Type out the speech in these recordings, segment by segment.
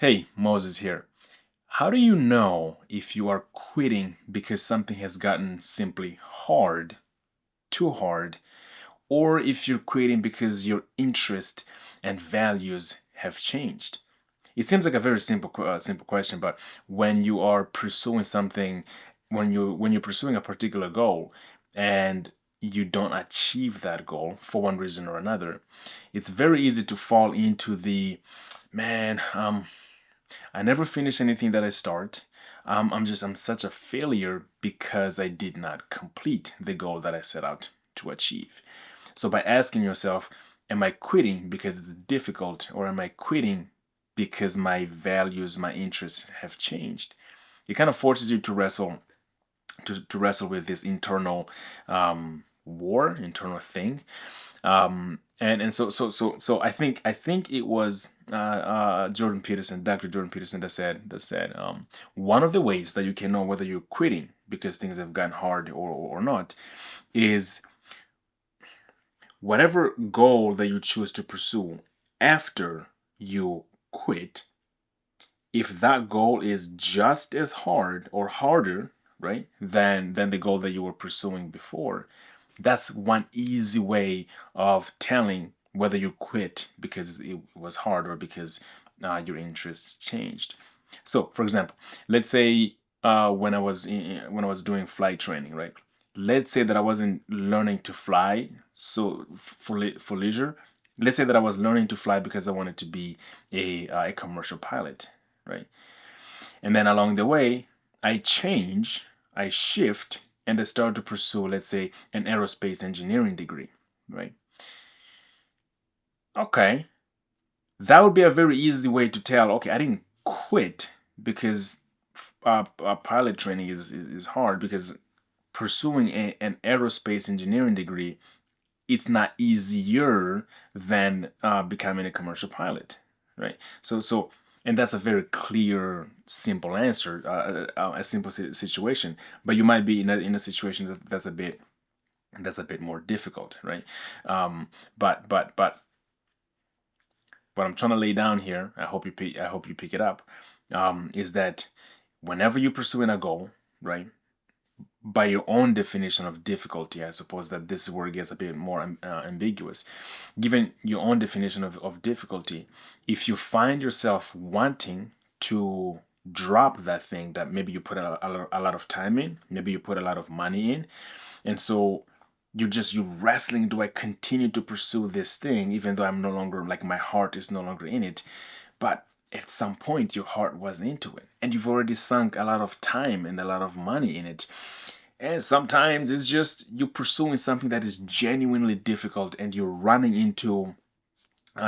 Hey, Moses here. How do you know if you are quitting because something has gotten simply hard, too hard, or if you're quitting because your interest and values have changed? It seems like a very simple question, but when you are pursuing something, when you're pursuing a particular goal, and you don't achieve that goal for one reason or another, it's very easy to fall into the man. I never finish anything that I start. I'm such a failure because I did not complete the goal that I set out to achieve. So by asking yourself, am I quitting because it's difficult, or am I quitting because my values, my interests have changed? It kind of forces you to wrestle with this internal internal thing. And I think it was Jordan Peterson, Dr. Jordan Peterson, that said one of the ways that you can know whether you're quitting because things have gotten hard or not is whatever goal that you choose to pursue after you quit. If that goal is just as hard or harder, right, than the goal that you were pursuing before, that's one easy way of telling whether you quit because it was hard or because your interests changed. So, for example, let's say when I was doing flight training, right? Let's say that I wasn't learning to fly so for leisure. Let's say that I was learning to fly because I wanted to be a commercial pilot, right? And then along the way, I shift, and I start to pursue, let's say, an aerospace engineering degree, right? Okay, that would be a very easy way to tell, okay, I didn't quit because pilot training is hard, because pursuing an aerospace engineering degree, it's not easier than becoming a commercial pilot, right? And that's a very clear, simple answer, a simple situation. But you might be in a situation that's a bit more difficult, right? But what I'm trying to lay down here, I hope you pick it up, is that whenever you're pursuing a goal, right, by your own definition of difficulty, I suppose that this is where it gets a bit more ambiguous. Given your own definition of difficulty, if you find yourself wanting to drop that thing that maybe you put a lot of time in, maybe you put a lot of money in, and so you're wrestling, do I continue to pursue this thing even though I'm no longer, like, my heart is no longer in it? But at some point your heart was into it, and you've already sunk a lot of time and a lot of money in it. And sometimes it's just you pursuing something that is genuinely difficult, and you're running into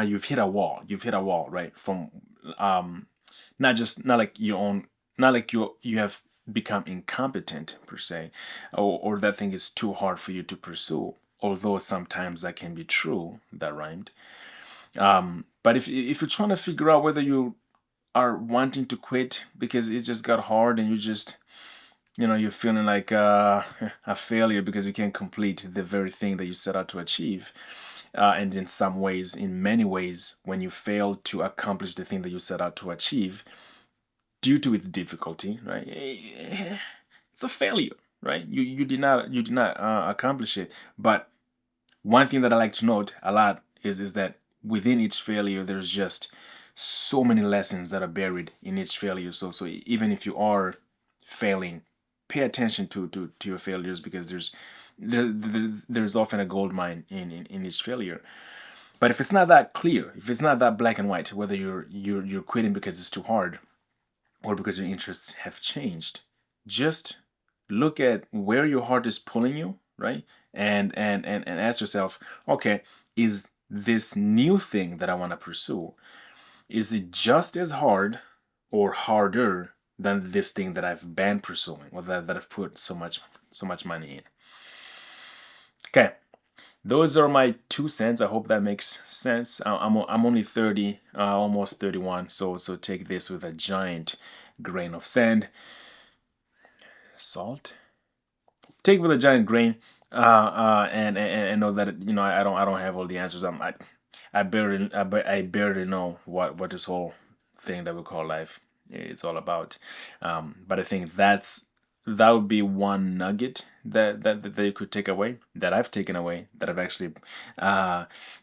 you've hit a wall. You've hit a wall, right? From not like your own, not like you have become incompetent per se, or that thing is too hard for you to pursue. Although sometimes that can be true. That rhymed. But if you're trying to figure out whether you are wanting to quit because it just got hard, and you're feeling like a failure because you can't complete the very thing that you set out to achieve. And in many ways, when you fail to accomplish the thing that you set out to achieve due to its difficulty, right? It's a failure, right? You did not accomplish it. But one thing that I like to note a lot is that within each failure, there's just so many lessons that are buried in each failure. So even if you are failing, pay attention to your failures, because there's often a gold mine in each failure. But if it's not that clear, if it's not that black and white, whether you're quitting because it's too hard or because your interests have changed, just look at where your heart is pulling you, right? And ask yourself, okay, is this new thing that I want to pursue, is it just as hard or harder than this thing that I've been pursuing, or that I've put so much money in? Okay, those are my 2 cents. I hope that makes sense. I'm only 30, almost 31, so take this with a giant grain of salt. Take it with a giant grain, and know that I don't have all the answers. I barely know what this whole thing that we call life is all about. But I think that would be one nugget that you could take away, that I've taken away, that I've actually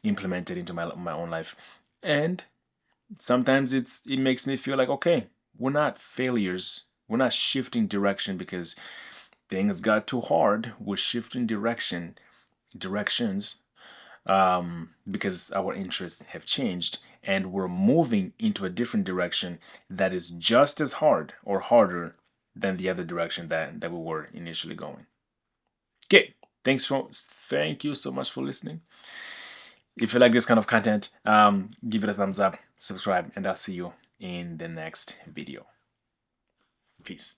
implemented into my own life. And sometimes it makes me feel like, okay, we're not failures. We're not shifting direction because things got too hard. We're shifting directions because our interests have changed and we're moving into a different direction that is just as hard or harder than the other direction that we were initially going. Okay, thank you so much for listening. If you like this kind of content, give it a thumbs up, subscribe, and I'll see you in the next video. Peace.